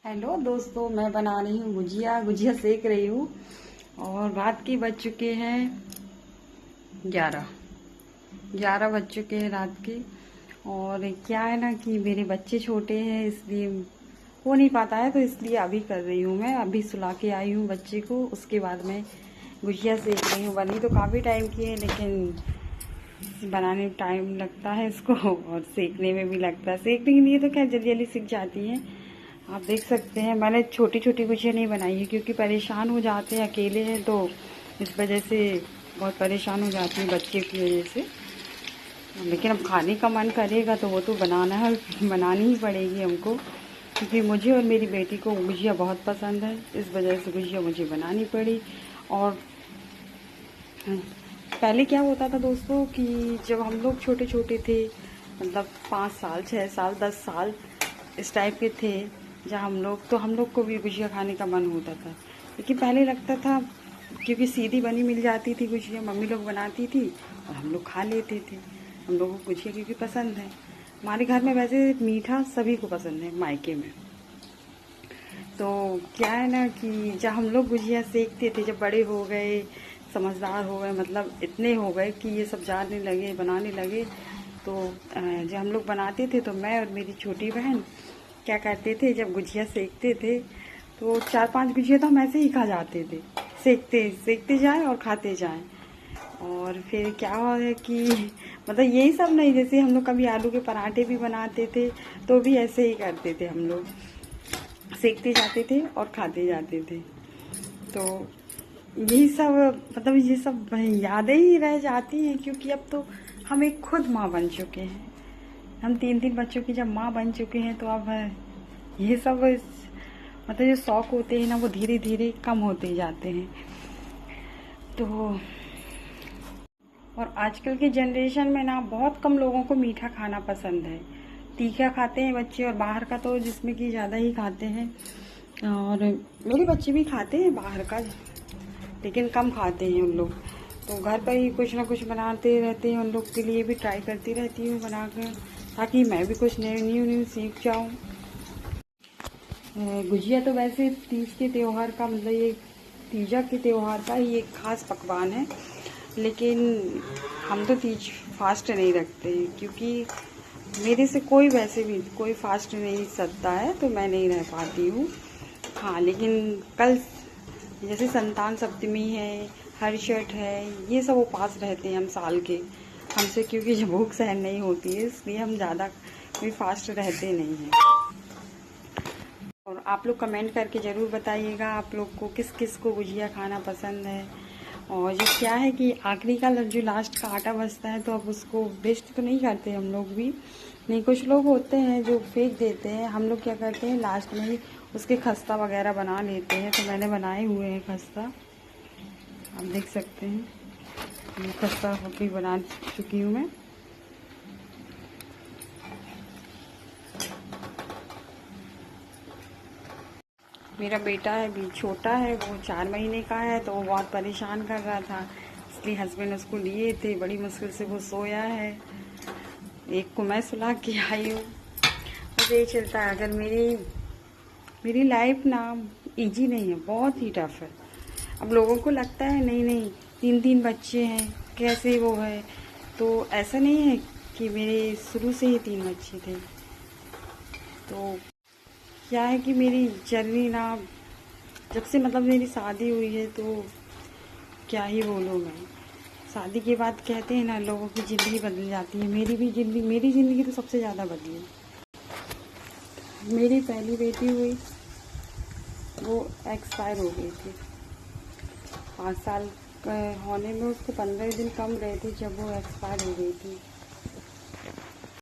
Hello दोस्तों, मैं बना रही हूँ गुजिया गुजिया सेक रही हूँ। और रात के बज चुके हैं 11 बज चुके हैं रात के। और क्या है ना कि मेरे बच्चे छोटे हैं, इसलिए हो नहीं पाता है, तो इसलिए अभी कर रही हूँ। मैं अभी सुला के आई हूँ बच्चे को, उसके बाद मैं गुजिया सेक रही हूँ। बनी तो काफ़ी टाइम की है, लेकिन बनाने में टाइम लगता है इसको और सेकने में भी लगता है। सेकने के लिए तो क्या जल्दी जल्दी सीख जाती है। आप देख सकते हैं मैंने छोटी छोटी गुजिया नहीं बनाई है, क्योंकि परेशान हो जाते हैं, अकेले हैं तो इस वजह से बहुत परेशान हो जाती है बच्चे की वजह से। लेकिन अब खाने का मन करेगा तो वो तो बनानी ही पड़ेगी हमको, क्योंकि मुझे और मेरी बेटी को गुजिया बहुत पसंद है। इस वजह से गुजिया मुझे बनानी पड़ी। और पहले क्या होता था दोस्तों कि जब हम लोग छोटे छोटे थे, मतलब 5 साल 6 साल 10 साल इस टाइप के थे जहाँ हम लोग को भी गुजिया खाने का मन होता था। लेकिन पहले लगता था, क्योंकि सीधी बनी मिल जाती थी गुजिया, मम्मी लोग बनाती थी और हम लोग खा लेते थे। हम लोगों को गुजिया क्योंकि पसंद है। हमारे घर में वैसे मीठा सभी को पसंद है मायके में। तो क्या है ना कि जब हम लोग गुजिया सेकते थे, जब बड़े हो गए, समझदार हो गए, मतलब इतने हो गए कि ये सब जानने लगे, बनाने लगे, तो जब हम लोग बनाते थे तो मैं और मेरी छोटी बहन क्या करते थे, जब गुजिया सेकते थे तो 4-5 गुजिया तो हम ऐसे ही खा जाते थे, सेकते जाएं और खाते जाएं। और फिर क्या है कि मतलब यही सब नहीं, जैसे हम लोग कभी आलू के पराठे भी बनाते थे तो भी ऐसे ही करते थे हम लोग, सेकते जाते थे और खाते जाते थे। तो यही सब मतलब ये सब यादें ही रह जाती हैं, क्योंकि अब तो हम एक खुद माँ बन चुके हैं। हम 3 बच्चों की जब माँ बन चुके हैं तो अब ये सब मतलब जो शौक होते हैं ना, वो धीरे धीरे कम होते जाते हैं। तो और आजकल के जनरेशन में ना बहुत कम लोगों को मीठा खाना पसंद है। तीखा खाते हैं बच्चे, और बाहर का तो जिसमें कि ज़्यादा ही खाते हैं। और मेरे बच्चे भी खाते हैं बाहर का, लेकिन कम खाते हैं उन लोग। तो घर पर ही कुछ ना कुछ बनाते रहते हैं, उन लोग के लिए भी ट्राई करती रहती हूँ बनाकर, ताकि मैं भी कुछ न्यू सीख जाऊँ। गुजिया तो वैसे तीज के त्यौहार का, मतलब ये तीजा के त्यौहार का ही एक खास पकवान है। लेकिन हम तो तीज फास्ट नहीं रखते हैं, क्योंकि मेरे से कोई वैसे भी कोई फास्ट नहीं सकता है, तो मैं नहीं रह पाती हूँ। हाँ, लेकिन कल जैसे संतान सप्तमी है, हरिषठ है, ये सब उपास रहते हैं हम साल के हमसे, क्योंकि जब भूख सहन नहीं होती है इसलिए हम ज़्यादा कोई फास्ट रहते नहीं हैं। और आप लोग कमेंट करके ज़रूर बताइएगा आप लोग को किस किस को गुजिया खाना पसंद है। और ये क्या है कि आखिरी का जो लास्ट का आटा बचता है, तो अब उसको वेस्ट तो नहीं करते हम लोग भी नहीं। कुछ लोग होते हैं जो फेंक देते हैं, हम लोग क्या करते हैं लास्ट में ही उसके खस्ता वगैरह बना लेते हैं। तो मैंने बनाए हुए हैं खस्ता, आप देख सकते हैं। खस्ता भी बना चुकी हूँ मैं। मेरा बेटा है भी छोटा है, वो 4 महीने का है, तो वो बहुत परेशान कर रहा था, इसलिए हस्बैंड उसको लिए थे। बड़ी मुश्किल से वो सोया है, एक को मैं सुला के आई हूँ। बस यही चलता है। अगर मेरी लाइफ ना इजी नहीं है, बहुत ही टफ है। अब लोगों को लगता है नहीं नहीं 3 बच्चे हैं कैसे वो है, तो ऐसा नहीं है कि मेरे शुरू से ही 3 बच्चे थे। तो क्या है कि मेरी जर्नी ना, जब से मतलब मेरी शादी हुई है, तो क्या ही बोलूँ मैं। शादी के बाद कहते हैं ना लोगों की ज़िंदगी बदल जाती है, मेरी ज़िंदगी तो सबसे ज़्यादा बदली। मेरी पहली बेटी हुई, वो एक्सपायर हो गई थी 5 साल होने में, उसको 15 दिन कम रहे थे जब वो एक्सपायर हो गई थी।